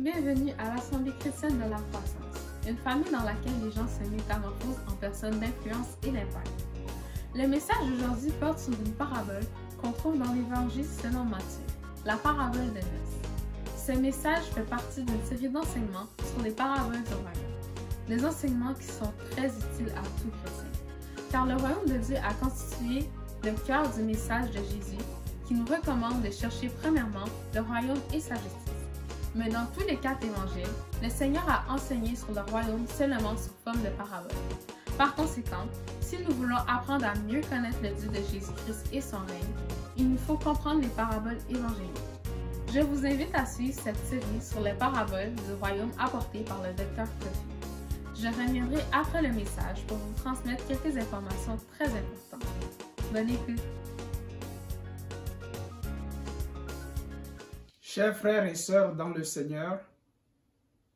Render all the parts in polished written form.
Bienvenue à l'Assemblée chrétienne de la croissance, une famille dans laquelle les gens se métamorphosent en personnes d'influence et d'impact. Le message d'aujourd'hui porte sur une parabole qu'on trouve dans l'Évangile selon Matthieu, la parabole de noces. Ce message fait partie d'une série d'enseignements sur les paraboles du royaume, des enseignements qui sont très utiles à tout chrétien, car le royaume de Dieu a constitué le cœur du message de Jésus qui nous recommande de chercher premièrement le royaume et sa justice. Mais dans tous les 4 évangiles, le Seigneur a enseigné sur le royaume seulement sous forme de paraboles. Par conséquent, si nous voulons apprendre à mieux connaître le Dieu de Jésus-Christ et son règne, il nous faut comprendre les paraboles évangéliques. Je vous invite à suivre cette série sur les paraboles du royaume apportées par le Dr. Coffey. Je reviendrai après le message pour vous transmettre quelques informations très importantes. Bonne écoute! Chers frères et sœurs dans le Seigneur,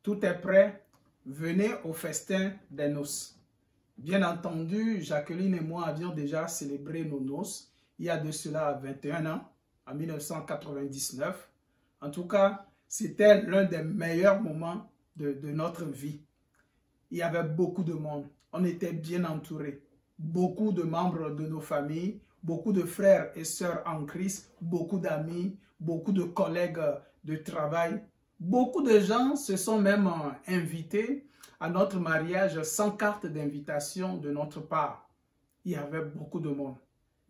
tout est prêt, venez au festin des noces. Bien entendu, Jacqueline et moi avions déjà célébré nos noces il y a de cela 21 ans, en 1999. En tout cas, c'était l'un des meilleurs moments de notre vie. Il y avait beaucoup de monde, on était bien entourés, beaucoup de membres de nos familles, beaucoup de frères et sœurs en Christ, beaucoup d'amis, beaucoup de collègues de travail. Beaucoup de gens se sont même invités à notre mariage sans carte d'invitation de notre part. Il y avait beaucoup de monde.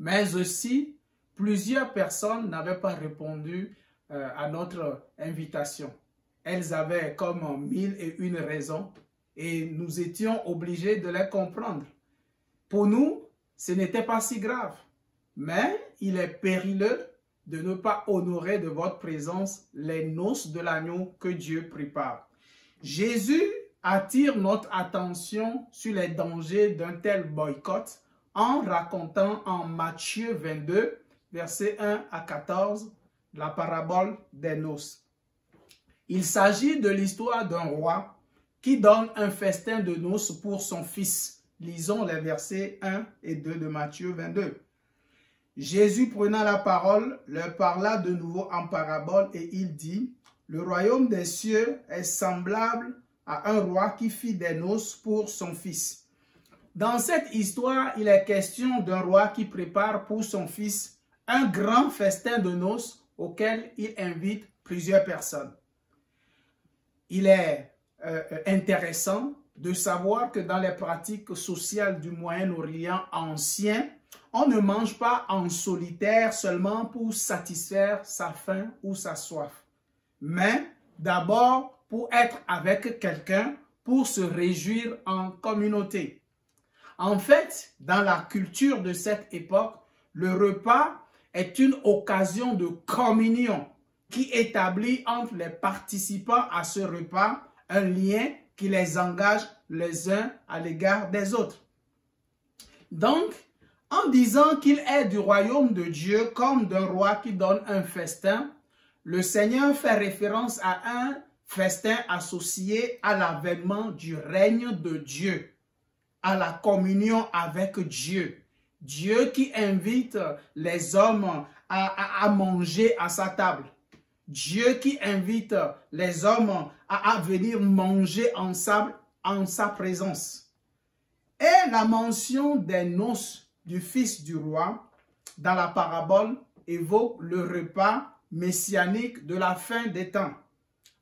Mais aussi, plusieurs personnes n'avaient pas répondu à notre invitation. Elles avaient comme 1001 raisons et nous étions obligés de les comprendre. Pour nous, ce n'était pas si grave, mais il est périlleux de ne pas honorer de votre présence les noces de l'agneau que Dieu prépare. Jésus attire notre attention sur les dangers d'un tel boycott en racontant en Matthieu 22, versets 1 à 14, la parabole des noces. Il s'agit de l'histoire d'un roi qui donne un festin de noces pour son fils. Lisons les versets 1 et 2 de Matthieu 22. Jésus, prenant la parole, leur parla de nouveau en parabole et il dit, « Le royaume des cieux est semblable à un roi qui fit des noces pour son fils. » Dans cette histoire, il est question d'un roi qui prépare pour son fils un grand festin de noces auquel il invite plusieurs personnes. Il est intéressant de savoir que dans les pratiques sociales du Moyen-Orient ancien, on ne mange pas en solitaire seulement pour satisfaire sa faim ou sa soif, mais d'abord pour être avec quelqu'un, pour se réjouir en communauté. En fait, dans la culture de cette époque, le repas est une occasion de communion qui établit entre les participants à ce repas un lien qui les engage les uns à l'égard des autres. Donc, en disant qu'il est du royaume de Dieu comme d'un roi qui donne un festin, le Seigneur fait référence à un festin associé à l'avènement du règne de Dieu, à la communion avec Dieu. Dieu qui invite les hommes à manger à sa table. Dieu qui invite les hommes à venir manger ensemble en sa présence. Et la mention des noces du fils du roi dans la parabole évoque le repas messianique de la fin des temps.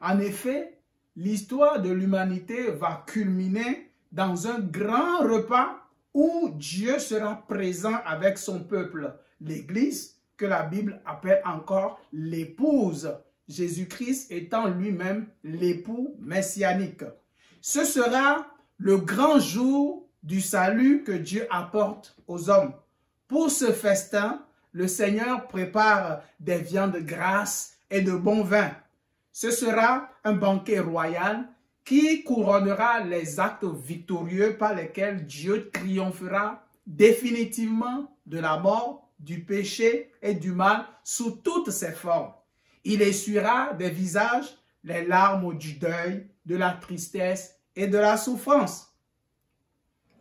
En effet, l'histoire de l'humanité va culminer dans un grand repas où Dieu sera présent avec son peuple, l'Église, que la Bible appelle encore l'épouse, Jésus-Christ étant lui-même l'époux messianique. Ce sera le grand jour du salut que Dieu apporte aux hommes. Pour ce festin, le Seigneur prépare des viandes grasses et de bons vins. Ce sera un banquet royal qui couronnera les actes victorieux par lesquels Dieu triomphera définitivement de la mort, du péché et du mal sous toutes ses formes. Il essuiera des visages les larmes du deuil, de la tristesse et de la souffrance.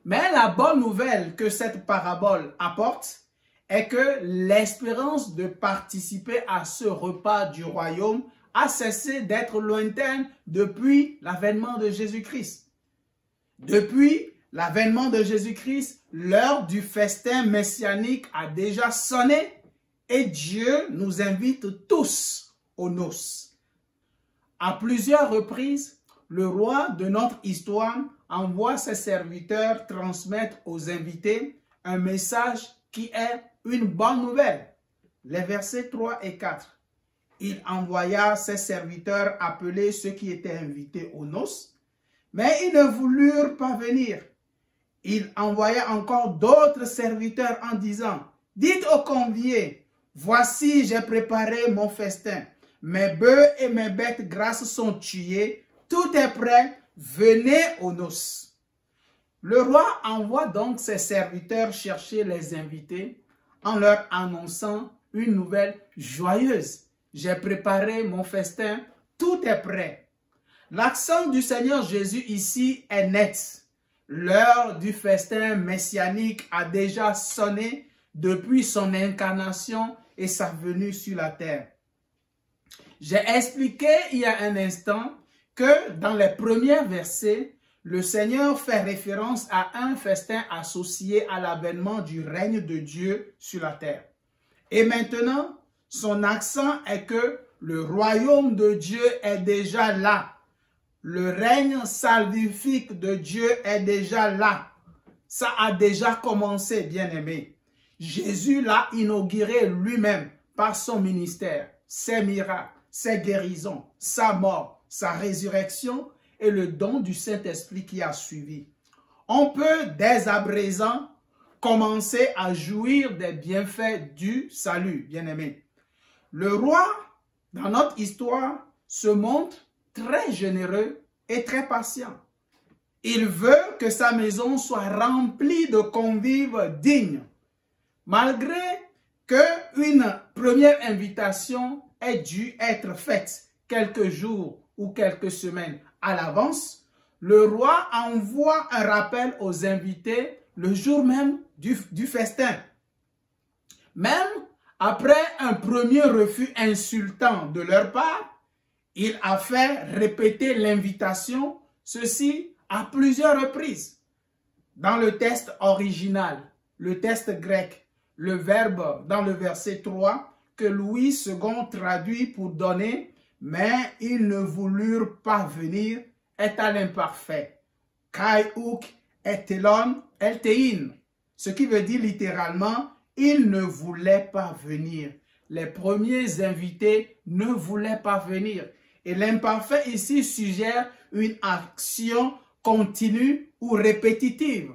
Mais la bonne nouvelle que cette parabole apporte est que l'espérance de participer à ce repas du royaume a cessé d'être lointaine depuis l'avènement de Jésus-Christ. Depuis l'avènement de Jésus-Christ, l'heure du festin messianique a déjà sonné et Dieu nous invite tous aux noces. À plusieurs reprises, le roi de notre histoire envoie ses serviteurs transmettre aux invités un message qui est une bonne nouvelle. Les versets 3 et 4. Il envoya ses serviteurs appeler ceux qui étaient invités aux noces, mais ils ne voulurent pas venir. Il envoya encore d'autres serviteurs en disant, « Dites aux conviés, voici j'ai préparé mon festin. Mes bœufs et mes bêtes grasses sont tués. Tout est prêt. Venez aux noces. » Le roi envoie donc ses serviteurs chercher les invités en leur annonçant une nouvelle joyeuse. J'ai préparé mon festin. Tout est prêt. L'accent du Seigneur Jésus ici est net. L'heure du festin messianique a déjà sonné depuis son incarnation et sa venue sur la terre. J'ai expliqué il y a un instant que dans les premiers versets, le Seigneur fait référence à un festin associé à l'avènement du règne de Dieu sur la terre. Et maintenant, son accent est que le royaume de Dieu est déjà là. Le règne salvifique de Dieu est déjà là. Ça a déjà commencé, bien-aimé. Jésus l'a inauguré lui-même par son ministère, ses miracles, ses guérisons, sa mort, sa résurrection et le don du Saint-Esprit qui a suivi. On peut dès à présent commencer à jouir des bienfaits du salut, bien-aimé. Le roi, dans notre histoire, se montre très généreux et très patient. Il veut que sa maison soit remplie de convives dignes. Malgré qu'une première invitation ait dû être faite quelques jours ou quelques semaines à l'avance, le roi envoie un rappel aux invités le jour même du festin. Même après un premier refus insultant de leur part, il a fait répéter l'invitation, ceci à plusieurs reprises. Dans le texte original, le texte grec, le verbe dans le verset 3 que Louis II traduit pour donner « mais ils ne voulurent pas venir » est à l'imparfait. Kai ouk etelon eltein, ce qui veut dire littéralement « ils ne voulaient pas venir ». Les premiers invités ne voulaient pas venir. Et l'imparfait ici suggère une action continue ou répétitive.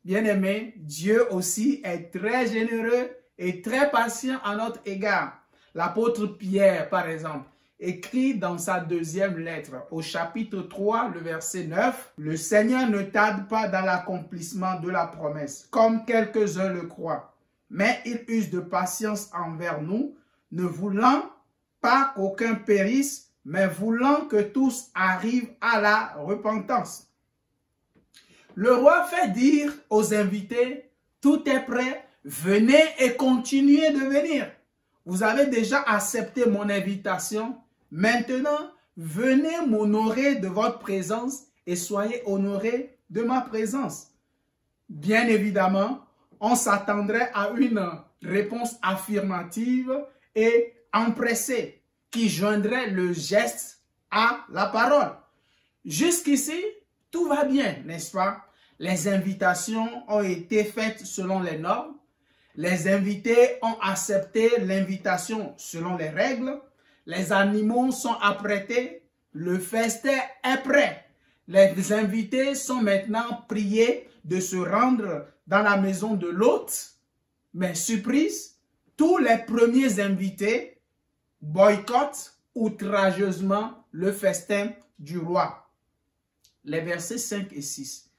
Bien-aimé, Dieu aussi est très généreux et très patient à notre égard. L'apôtre Pierre, par exemple, écrit dans sa deuxième lettre, au chapitre 3, le verset 9, « Le Seigneur ne tarde pas dans l'accomplissement de la promesse, comme quelques-uns le croient, mais il use de patience envers nous, ne voulant pas qu'aucun périsse, mais voulant que tous arrivent à la repentance. » Le roi fait dire aux invités, tout est prêt, venez et continuez de venir. Vous avez déjà accepté mon invitation, maintenant venez m'honorer de votre présence et soyez honorés de ma présence. Bien évidemment, on s'attendrait à une réponse affirmative et empressée, qui joindrait le geste à la parole. Jusqu'ici, tout va bien, n'est-ce pas? Les invitations ont été faites selon les normes. Les invités ont accepté l'invitation selon les règles. Les animaux sont apprêtés. Le festin est prêt. Les invités sont maintenant priés de se rendre dans la maison de l'hôte. Mais surprise, tous les premiers invités boycottent outrageusement le festin du roi. Les versets 5 et 6.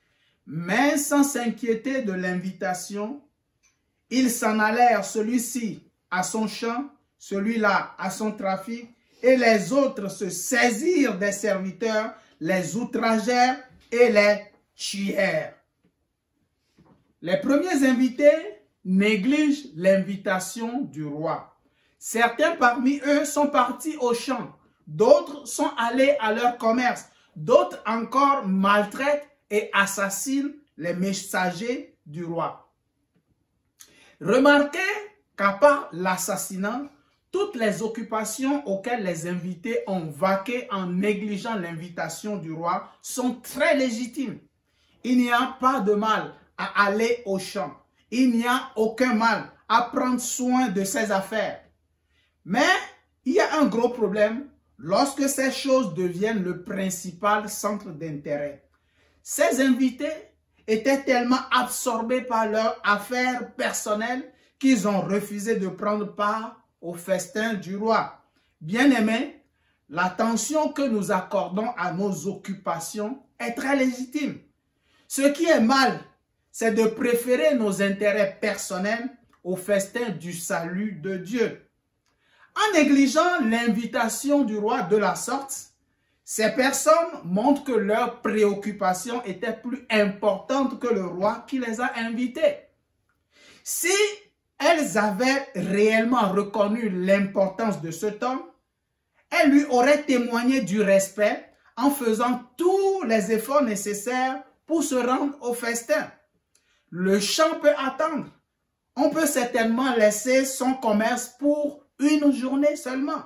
Mais sans s'inquiéter de l'invitation, ils s'en allèrent, celui-ci à son champ, celui-là à son trafic, et les autres se saisirent des serviteurs, les outragèrent et les tuèrent. Les premiers invités négligent l'invitation du roi. Certains parmi eux sont partis au champ D'autres sont allés à leur commerce. D'autres encore maltraitent et assassinent les messagers du roi. Remarquez qu'à part l'assassinat, toutes les occupations auxquelles les invités ont vaqué en négligeant l'invitation du roi sont très légitimes. Il n'y a pas de mal à aller au champ. Il n'y a aucun mal à prendre soin de ses affaires. Mais il y a un gros problème lorsque ces choses deviennent le principal centre d'intérêt. Ces invités étaient tellement absorbés par leurs affaires personnelles qu'ils ont refusé de prendre part au festin du roi. Bien-aimés, l'attention que nous accordons à nos occupations est très légitime. Ce qui est mal, c'est de préférer nos intérêts personnels au festin du salut de Dieu. En négligeant l'invitation du roi de la sorte, ces personnes montrent que leurs préoccupations étaient plus importantes que le roi qui les a invités. Si elles avaient réellement reconnu l'importance de ce temps, elles lui auraient témoigné du respect en faisant tous les efforts nécessaires pour se rendre au festin. Le champ peut attendre. On peut certainement laisser son commerce pour une journée seulement.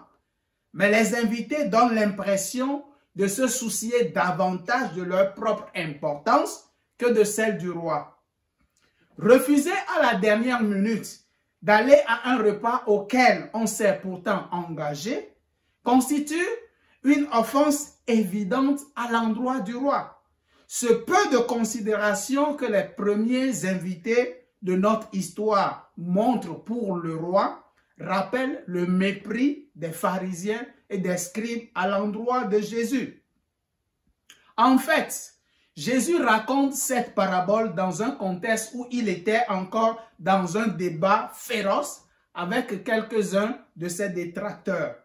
Mais les invités donnent l'impression de se soucier davantage de leur propre importance que de celle du roi. Refuser à la dernière minute d'aller à un repas auquel on s'est pourtant engagé constitue une offense évidente à l'endroit du roi. Ce peu de considération que les premiers invités de notre histoire montrent pour le roi rappelle le mépris des pharisiens et des scribes à l'endroit de Jésus. En fait, Jésus raconte cette parabole dans un contexte où il était encore dans un débat féroce avec quelques-uns de ses détracteurs,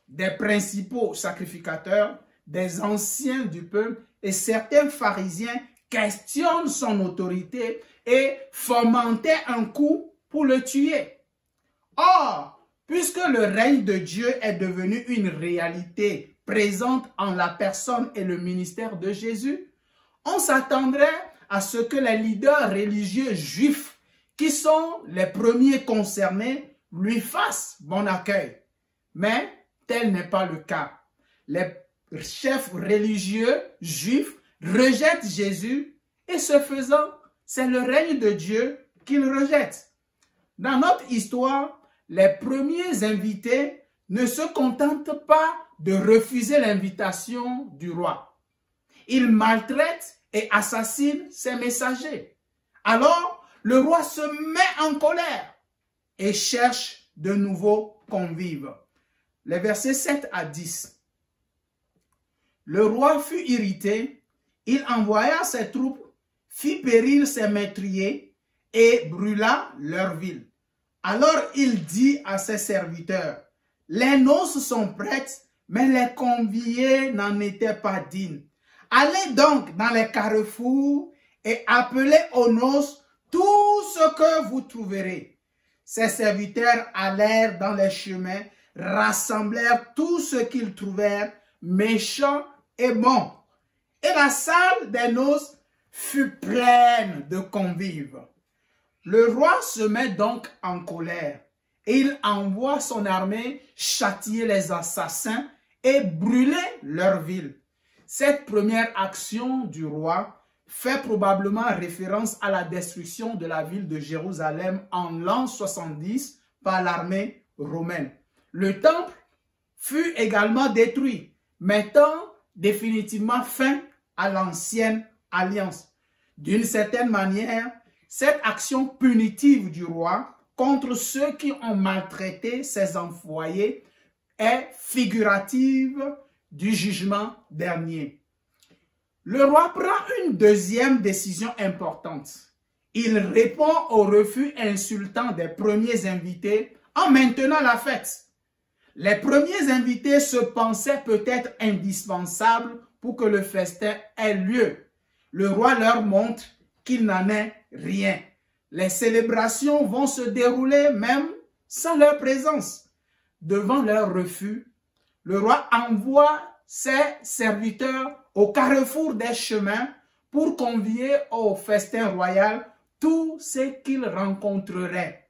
des principaux sacrificateurs, des anciens du peuple, et certains pharisiens questionnent son autorité et fomentaient un coup pour le tuer. Or, puisque le règne de Dieu est devenu une réalité présente en la personne et le ministère de Jésus, on s'attendrait à ce que les leaders religieux juifs, qui sont les premiers concernés, lui fassent bon accueil. Mais tel n'est pas le cas. Les chefs religieux juifs rejettent Jésus et ce faisant, c'est le règne de Dieu qu'ils rejettent. Dans notre histoire, les premiers invités ne se contentent pas de refuser l'invitation du roi. Ils maltraitent et assassinent ses messagers. Alors, le roi se met en colère et cherche de nouveaux convives. Les versets 7 à 10. Le roi fut irrité, il envoya ses troupes, fit périr ses meurtriers et brûla leur ville. Alors il dit à ses serviteurs, « Les noces sont prêtes, mais les conviés n'en étaient pas dignes. Allez donc dans les carrefours et appelez aux noces tout ce que vous trouverez. » Ses serviteurs allèrent dans les chemins, rassemblèrent tout ce qu'ils trouvèrent, méchants et bons. Et la salle des noces fut pleine de convives. Le roi se met donc en colère et il envoie son armée châtier les assassins et brûler leur ville. Cette première action du roi fait probablement référence à la destruction de la ville de Jérusalem en l'an 70 par l'armée romaine. Le temple fut également détruit, mettant définitivement fin à l'ancienne alliance. D'une certaine manière, cette action punitive du roi contre ceux qui ont maltraité ses envoyés est figurative du jugement dernier. Le roi prend une deuxième décision importante. Il répond au refus insultant des premiers invités en maintenant la fête. Les premiers invités se pensaient peut-être indispensables pour que le festin ait lieu. Le roi leur montre qu'il n'en est rien. Les célébrations vont se dérouler même sans leur présence. Devant leur refus, le roi envoie ses serviteurs au carrefour des chemins pour convier au festin royal tous ceux qu'il rencontrerait.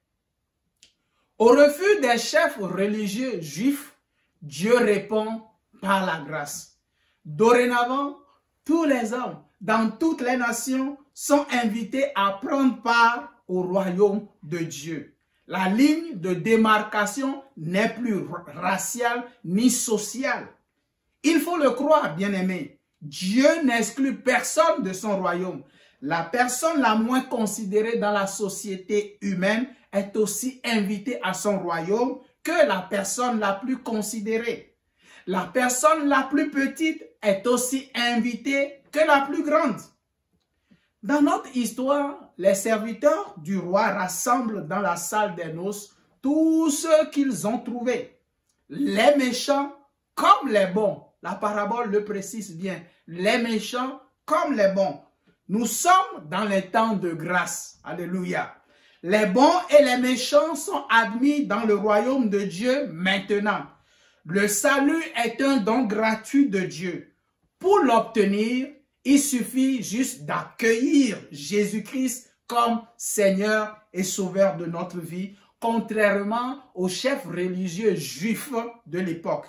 Au refus des chefs religieux juifs, Dieu répond par la grâce. Dorénavant, tous les hommes dans toutes les nations sont invités à prendre part au royaume de Dieu. La ligne de démarcation n'est plus raciale ni sociale. Il faut le croire, bien-aimés. Dieu n'exclut personne de son royaume. La personne la moins considérée dans la société humaine est aussi invitée à son royaume que la personne la plus considérée. La personne la plus petite est aussi invitée que la plus grande. Dans notre histoire, les serviteurs du roi rassemblent dans la salle des noces tous ceux qu'ils ont trouvés, les méchants comme les bons. La parabole le précise bien, les méchants comme les bons. Nous sommes dans les temps de grâce. Alléluia. Les bons et les méchants sont admis dans le royaume de Dieu maintenant. Le salut est un don gratuit de Dieu. Pour l'obtenir, il suffit juste d'accueillir Jésus-Christ comme Seigneur et Sauveur de notre vie, contrairement aux chefs religieux juifs de l'époque.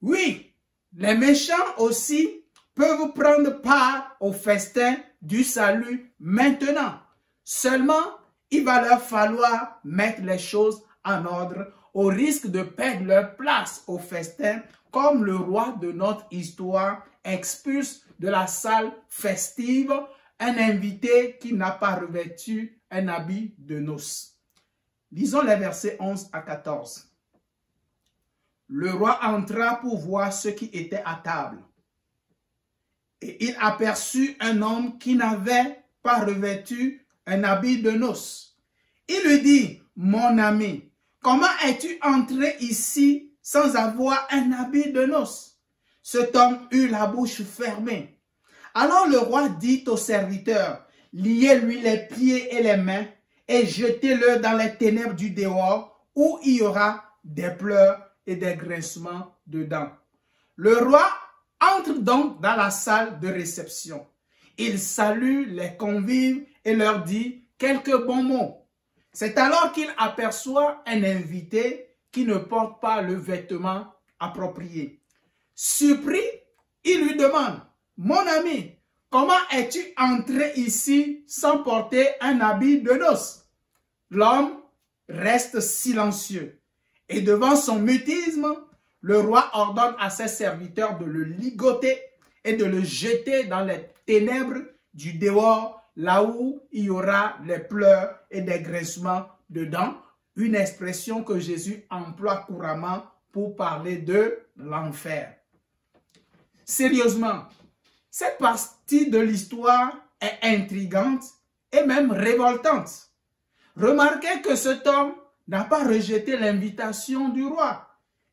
Oui, les méchants aussi peuvent prendre part au festin du salut maintenant. Seulement, il va leur falloir mettre les choses en ordre au risque de perdre leur place au festin, comme le roi de notre histoire expulse de la salle festive un invité qui n'a pas revêtu un habit de noces. Lisons les versets 11 à 14. Le roi entra pour voir ceux qui étaient à table. Et il aperçut un homme qui n'avait pas revêtu un habit de noces. Il lui dit, « Mon ami, comment es-tu entré ici sans avoir un habit de noces ?» Cet homme eut la bouche fermée. Alors le roi dit au serviteur, « Liez-lui les pieds et les mains et jetez-le dans les ténèbres du dehors où il y aura des pleurs et des grincements de dents. » Le roi entre donc dans la salle de réception. Il salue les convives et leur dit quelques bons mots. C'est alors qu'il aperçoit un invité qui ne porte pas le vêtement approprié. Surpris, il lui demande, « Mon ami, comment es-tu entré ici sans porter un habit de noces ?» L'homme reste silencieux et devant son mutisme, le roi ordonne à ses serviteurs de le ligoter et de le jeter dans les ténèbres du dehors, là où il y aura les pleurs et des grincements de dents, une expression que Jésus emploie couramment pour parler de l'enfer. Sérieusement, cette partie de l'histoire est intrigante et même révoltante. Remarquez que cet homme n'a pas rejeté l'invitation du roi.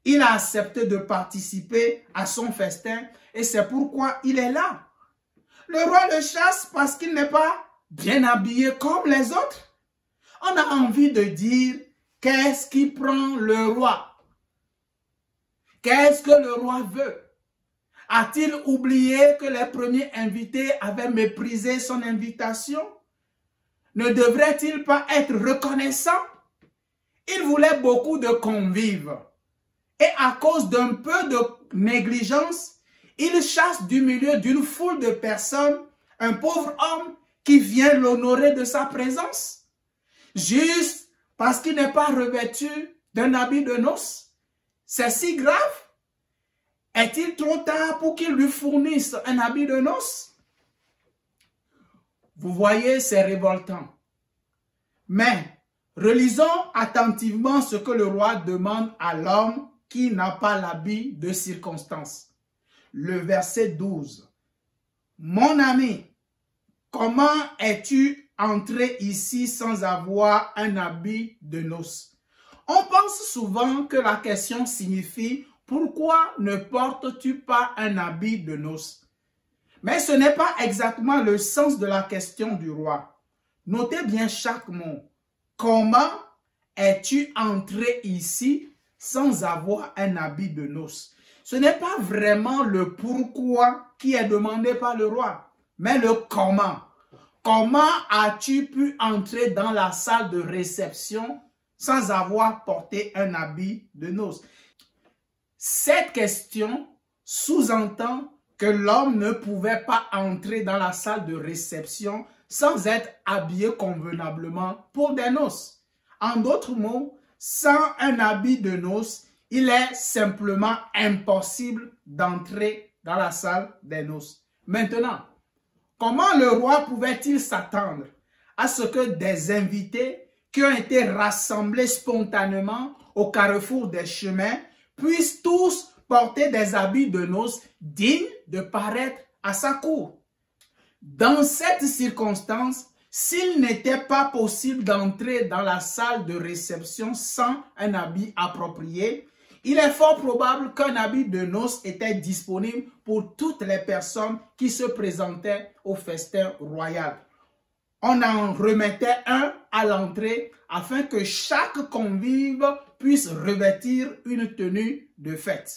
Il a accepté de participer à son festin et c'est pourquoi il est là. Le roi le chasse parce qu'il n'est pas bien habillé comme les autres. On a envie de dire, qu'est-ce qui prend le roi? Qu'est-ce que le roi veut? A-t-il oublié que les premiers invités avaient méprisé son invitation? Ne devrait-il pas être reconnaissant? Il voulait beaucoup de convives. Et à cause d'un peu de négligence, il chasse du milieu d'une foule de personnes un pauvre homme qui vient l'honorer de sa présence, juste parce qu'il n'est pas revêtu d'un habit de noces. C'est si grave? Est-il trop tard pour qu'il lui fournisse un habit de noces? Vous voyez, c'est révoltant. Mais relisons attentivement ce que le roi demande à l'homme qui n'a pas l'habit de circonstance. Le verset 12. « Mon ami, comment es-tu entré ici sans avoir un habit de noces ?» On pense souvent que la question signifie « Pourquoi ne portes-tu pas un habit de noces ?» Mais ce n'est pas exactement le sens de la question du roi. Notez bien chaque mot. « Comment es-tu entré ici sans avoir un habit de noces ?» ce n'est pas vraiment le pourquoi qui est demandé par le roi, mais le comment. Comment as-tu pu entrer dans la salle de réception sans avoir porté un habit de noces? Cette question sous-entend que l'homme ne pouvait pas entrer dans la salle de réception sans être habillé convenablement pour des noces. En d'autres mots, sans un habit de noces, il est simplement impossible d'entrer dans la salle des noces. Maintenant, comment le roi pouvait-il s'attendre à ce que des invités qui ont été rassemblés spontanément au carrefour des chemins puissent tous porter des habits de noces dignes de paraître à sa cour? Dans cette circonstance, s'il n'était pas possible d'entrer dans la salle de réception sans un habit approprié, il est fort probable qu'un habit de noces était disponible pour toutes les personnes qui se présentaient au festin royal. On en remettait un à l'entrée afin que chaque convive puisse revêtir une tenue de fête.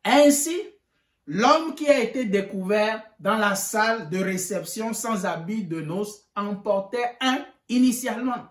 Ainsi, l'homme qui a été découvert dans la salle de réception sans habit de noces en portait un initialement.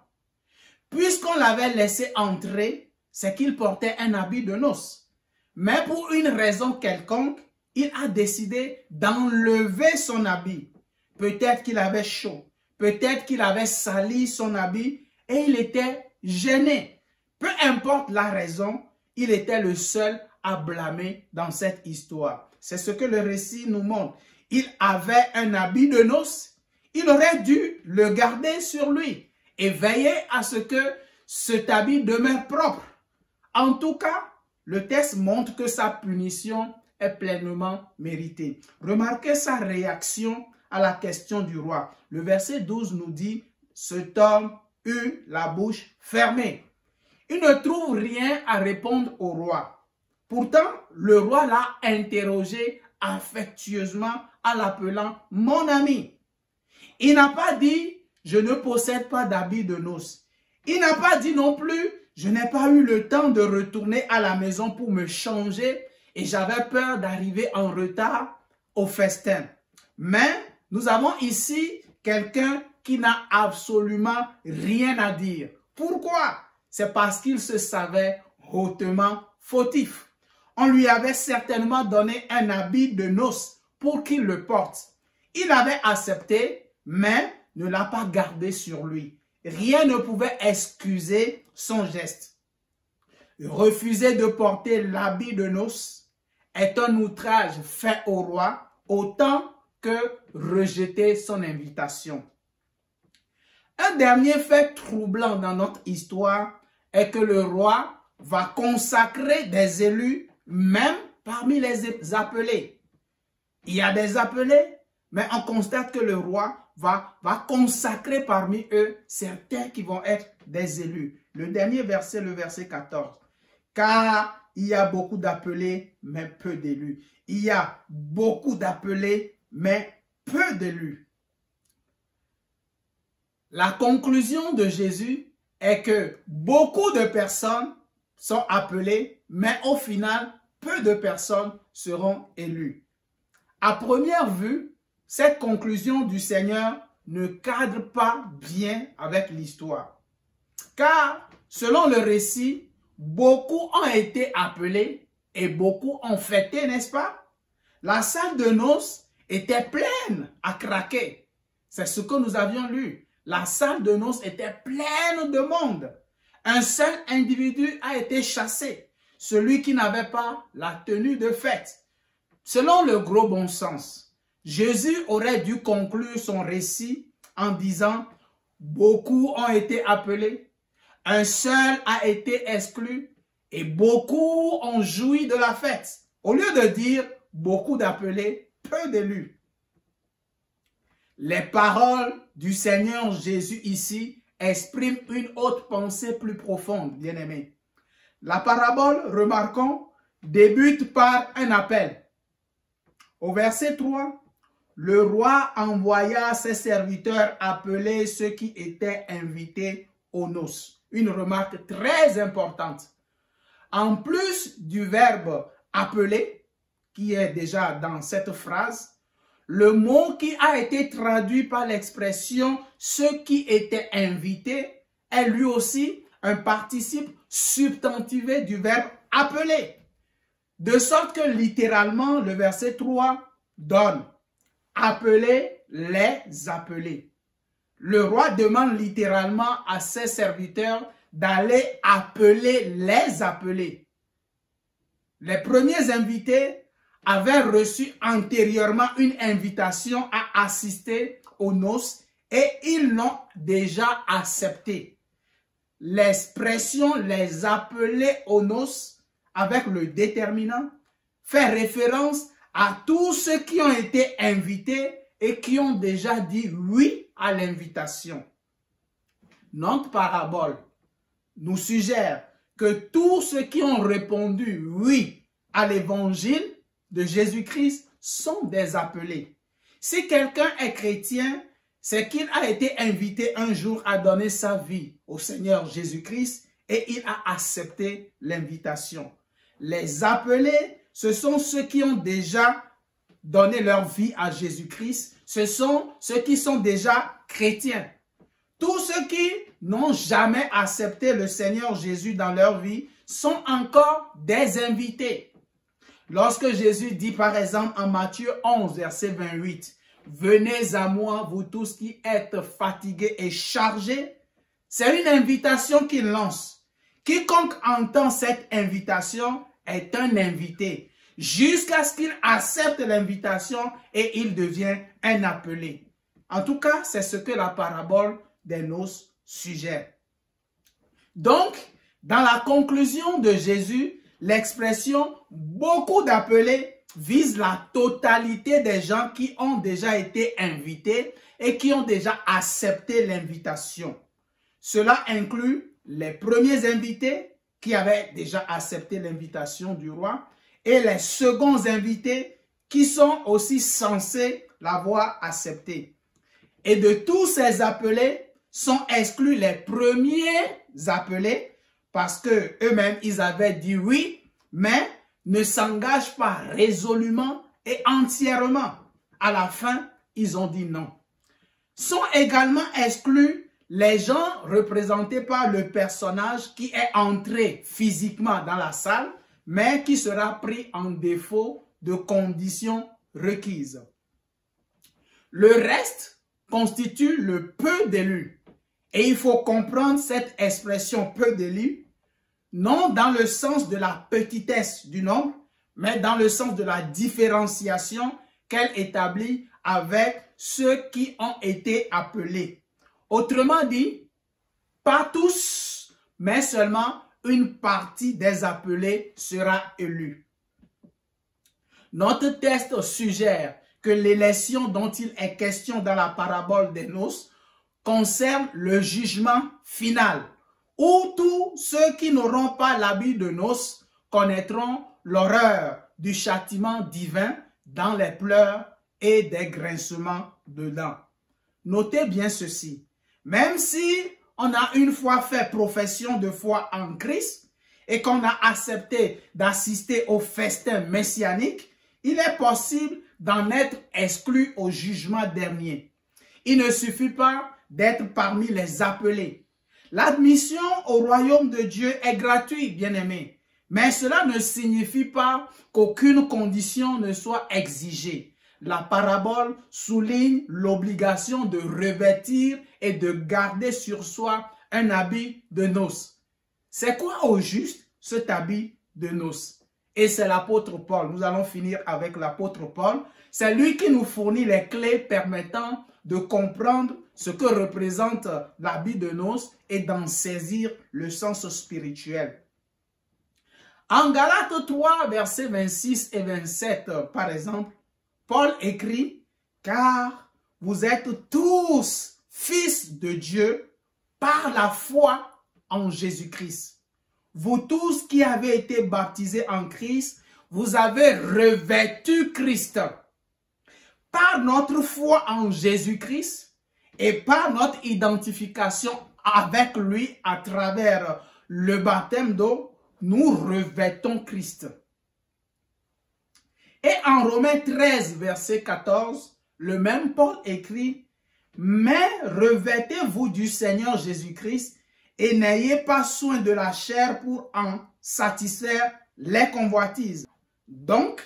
Puisqu'on l'avait laissé entrer, c'est qu'il portait un habit de noces. Mais pour une raison quelconque, il a décidé d'enlever son habit. Peut-être qu'il avait chaud, peut-être qu'il avait sali son habit et il était gêné. Peu importe la raison, il était le seul à blâmer dans cette histoire. C'est ce que le récit nous montre. Il avait un habit de noces. Il aurait dû le garder sur lui et veiller à ce que cet habit demeure propre. En tout cas, le texte montre que sa punition est pleinement méritée. Remarquez sa réaction à la question du roi. Le verset 12 nous dit, « Cet homme eut la bouche fermée. » Il ne trouve rien à répondre au roi. Pourtant, le roi l'a interrogé affectueusement en l'appelant « mon ami ». Il n'a pas dit « je ne possède pas d'habit de noces ». Il n'a pas dit non plus « je n'ai pas eu le temps de retourner à la maison pour me changer et j'avais peur d'arriver en retard au festin ». Mais nous avons ici quelqu'un qui n'a absolument rien à dire. Pourquoi? C'est parce qu'il se savait hautement fautif. On lui avait certainement donné un habit de noces pour qu'il le porte. Il avait accepté, mais ne l'a pas gardé sur lui. Rien ne pouvait excuser son geste. Refuser de porter l'habit de noces est un outrage fait au roi, autant que rejeter son invitation. Un dernier fait troublant dans notre histoire est que le roi va consacrer des élus même parmi les appelés. Il y a des appelés, mais on constate que le roi va consacrer parmi eux certains qui vont être des élus. Le dernier verset, le verset 14. Car il y a beaucoup d'appelés, mais peu d'élus. Il y a beaucoup d'appelés, mais peu d'élus. La conclusion de Jésus est que beaucoup de personnes sont appelées, mais au final, peu de personnes seront élues. À première vue, cette conclusion du Seigneur ne cadre pas bien avec l'histoire. Car, selon le récit, beaucoup ont été appelés et beaucoup ont fêté, n'est-ce pas? La salle de noces était pleine à craquer. C'est ce que nous avions lu. La salle de noces était pleine de monde. Un seul individu a été chassé, celui qui n'avait pas la tenue de fête. Selon le gros bon sens, Jésus aurait dû conclure son récit en disant « Beaucoup ont été appelés, un seul a été exclu et beaucoup ont joui de la fête. » Au lieu de dire « beaucoup d'appelés, peu d'élus ». Les paroles du Seigneur Jésus ici expriment une autre pensée plus profonde, bien-aimés. La parabole, remarquons, débute par un appel. Au verset 3, le roi envoya ses serviteurs appeler ceux qui étaient invités aux noces. Une remarque très importante. En plus du verbe appeler, qui est déjà dans cette phrase, le mot qui a été traduit par l'expression « ceux qui étaient invités » est lui aussi un participe substantivé du verbe « appeler ». De sorte que littéralement, le verset 3 donne « appeler les appelés ». Le roi demande littéralement à ses serviteurs d'aller appeler les appelés. Les premiers invités avaient reçu antérieurement une invitation à assister aux noces et ils l'ont déjà accepté. L'expression « les appeler aux noces » avec le déterminant fait référence à tous ceux qui ont été invités et qui ont déjà dit oui à l'invitation. Notre parabole nous suggère que tous ceux qui ont répondu oui à l'évangile de Jésus-Christ sont des appelés. Si quelqu'un est chrétien, c'est qu'il a été invité un jour à donner sa vie au Seigneur Jésus-Christ et il a accepté l'invitation. Les appelés, ce sont ceux qui ont déjà donné leur vie à Jésus-Christ. Ce sont ceux qui sont déjà chrétiens. Tous ceux qui n'ont jamais accepté le Seigneur Jésus dans leur vie sont encore des invités. Lorsque Jésus dit par exemple en Matthieu 11, verset 28, « Venez à moi, vous tous qui êtes fatigués et chargés », c'est une invitation qu'il lance. Quiconque entend cette invitation est un invité, jusqu'à ce qu'il accepte l'invitation et il devient un appelé. En tout cas, c'est ce que la parabole des noces suggère. Donc, dans la conclusion de Jésus, l'expression « beaucoup d'appelés » vise la totalité des gens qui ont déjà été invités et qui ont déjà accepté l'invitation. Cela inclut les premiers invités qui avaient déjà accepté l'invitation du roi et les seconds invités qui sont aussi censés l'avoir accepté. Et de tous ces appelés sont exclus les premiers appelés parce que eux-mêmes ils avaient dit oui, mais ne s'engagent pas résolument et entièrement. À la fin, ils ont dit non. Sont également exclus les gens représentés par le personnage qui est entré physiquement dans la salle, mais qui sera pris en défaut de conditions requises. Le reste constitue le peu d'élus. Et il faut comprendre cette expression peu d'élus, non dans le sens de la petitesse du nombre, mais dans le sens de la différenciation qu'elle établit avec ceux qui ont été appelés. Autrement dit, pas tous, mais seulement une partie des appelés sera élue. Notre texte suggère que l'élection dont il est question dans la parabole des noces concerne le jugement final, où tous ceux qui n'auront pas l'habit de noces connaîtront l'horreur du châtiment divin dans les pleurs et des grincements de dents. Notez bien ceci, même si on a une fois fait profession de foi en Christ et qu'on a accepté d'assister au festin messianique, il est possible d'en être exclu au jugement dernier. Il ne suffit pas d'être parmi les appelés. L'admission au royaume de Dieu est gratuite, bien-aimés, mais cela ne signifie pas qu'aucune condition ne soit exigée. La parabole souligne l'obligation de revêtir et de garder sur soi un habit de noces. C'est quoi au juste cet habit de noces? Et c'est l'apôtre Paul. Nous allons finir avec l'apôtre Paul. C'est lui qui nous fournit les clés permettant de comprendre ce que représente l'habit de noces et d'en saisir le sens spirituel. En Galates 3, versets 26 et 27, par exemple, Paul écrit « Car vous êtes tous fils de Dieu par la foi en Jésus-Christ. Vous tous qui avez été baptisés en Christ, vous avez revêtu Christ. Par notre foi en Jésus-Christ et par notre identification avec lui à travers le baptême d'eau, nous revêtons Christ. » Et en Romains 13, verset 14, le même Paul écrit, « Mais revêtez-vous du Seigneur Jésus-Christ et n'ayez pas soin de la chair pour en satisfaire les convoitises. » Donc,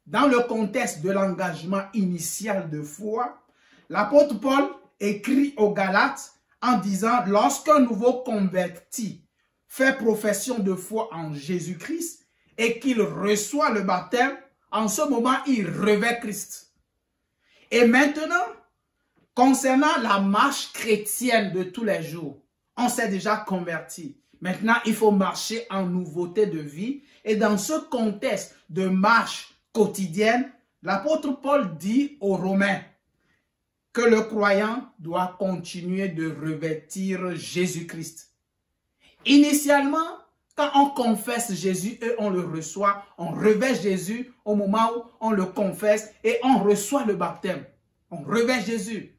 dans le contexte de l'engagement initial de foi, l'apôtre Paul écrit aux Galates en disant « Lorsqu'un nouveau converti fait profession de foi en Jésus-Christ et qu'il reçoit le baptême, en ce moment, il revêt Christ. » Et maintenant, concernant la marche chrétienne de tous les jours, on s'est déjà converti. Maintenant, il faut marcher en nouveauté de vie. Et dans ce contexte de marche quotidienne, l'apôtre Paul dit aux Romains que le croyant doit continuer de revêtir Jésus-Christ. Initialement, quand on confesse Jésus et on le reçoit, on revêt Jésus au moment où on le confesse et on reçoit le baptême. On revêt Jésus.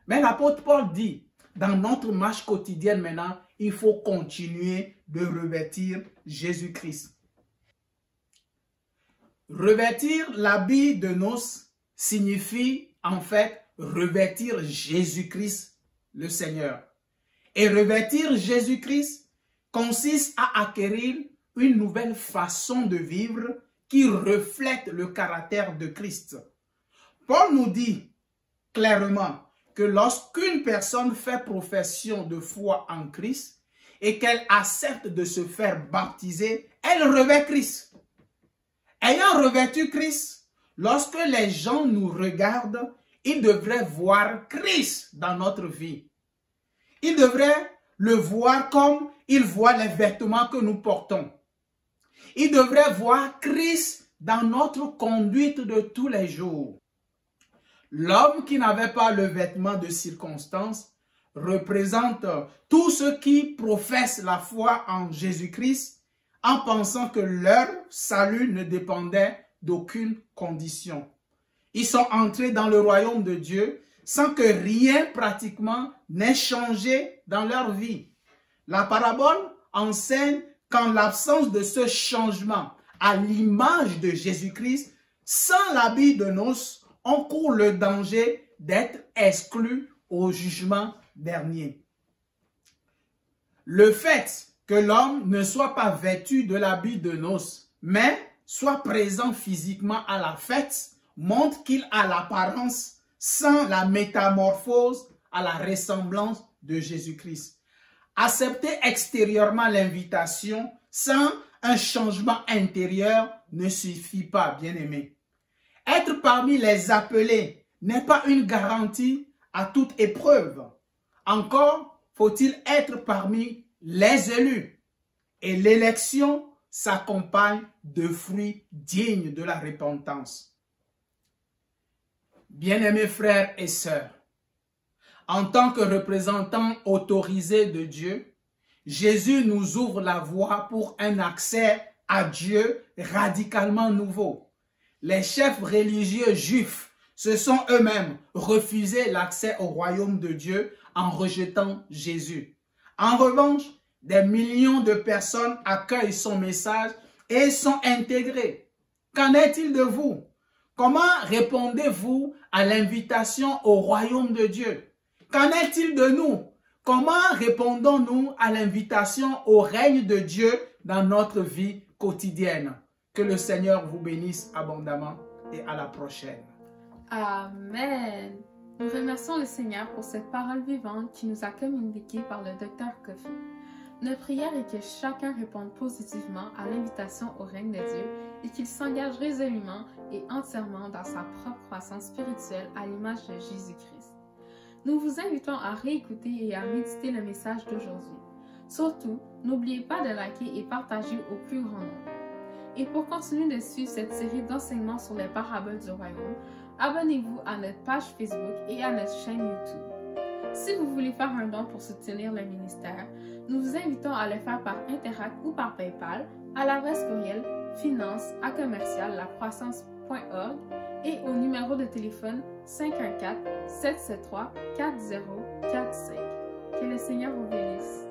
Mais l'apôtre Paul dit, dans notre marche quotidienne maintenant, il faut continuer de revêtir Jésus-Christ. Revêtir l'habit de noces signifie en fait revêtir Jésus-Christ le Seigneur. Et revêtir Jésus-Christ consiste à acquérir une nouvelle façon de vivre qui reflète le caractère de Christ. Paul nous dit clairement que lorsqu'une personne fait profession de foi en Christ et qu'elle accepte de se faire baptiser, elle revêt Christ. Ayant revêtu Christ, lorsque les gens nous regardent, ils devraient voir Christ dans notre vie. Ils devraient le voir comme ils voient les vêtements que nous portons. Ils devraient voir Christ dans notre conduite de tous les jours. L'homme qui n'avait pas le vêtement de circonstance représente tous ceux qui professent la foi en Jésus-Christ en pensant que leur salut ne dépendait d'aucune condition. Ils sont entrés dans le royaume de Dieu sans que rien pratiquement n'ait changé dans leur vie. La parabole enseigne qu'en l'absence de ce changement à l'image de Jésus-Christ, sans l'habit de noces, on court le danger d'être exclu au jugement dernier. Le fait que l'homme ne soit pas vêtu de l'habit de noces, mais soit présent physiquement à la fête, montre qu'il a l'apparence sans la métamorphose à la ressemblance de Jésus-Christ. Accepter extérieurement l'invitation sans un changement intérieur ne suffit pas, bien-aimé. Être parmi les appelés n'est pas une garantie à toute épreuve. Encore faut-il être parmi les élus. Et l'élection s'accompagne de fruits dignes de la repentance. Bien-aimés frères et sœurs, en tant que représentants autorisés de Dieu, Jésus nous ouvre la voie pour un accès à Dieu radicalement nouveau. Les chefs religieux juifs se sont eux-mêmes refusé l'accès au royaume de Dieu en rejetant Jésus. En revanche, des millions de personnes accueillent son message et sont intégrées. Qu'en est-il de vous? Comment répondez-vous à l'invitation au royaume de Dieu? Qu'en est-il de nous? Comment répondons-nous à l'invitation au règne de Dieu dans notre vie quotidienne? Que le Seigneur vous bénisse abondamment et à la prochaine. Amen. Nous remercions le Seigneur pour cette parole vivante qui nous a communiquée par le Dr Kofi. Notre prière est que chacun réponde positivement à l'invitation au règne de Dieu et qu'il s'engage résolument et entièrement dans sa propre croissance spirituelle à l'image de Jésus-Christ. Nous vous invitons à réécouter et à méditer le message d'aujourd'hui. Surtout, n'oubliez pas de liker et partager au plus grand nombre. Et pour continuer de suivre cette série d'enseignements sur les paraboles du royaume, abonnez-vous à notre page Facebook et à notre chaîne YouTube. Si vous voulez faire un don pour soutenir le ministère, nous vous invitons à le faire par Interac ou par PayPal à l'adresse courriel finance@lacroissance.org et au numéro de téléphone 514-773-4045. Que le Seigneur vous bénisse.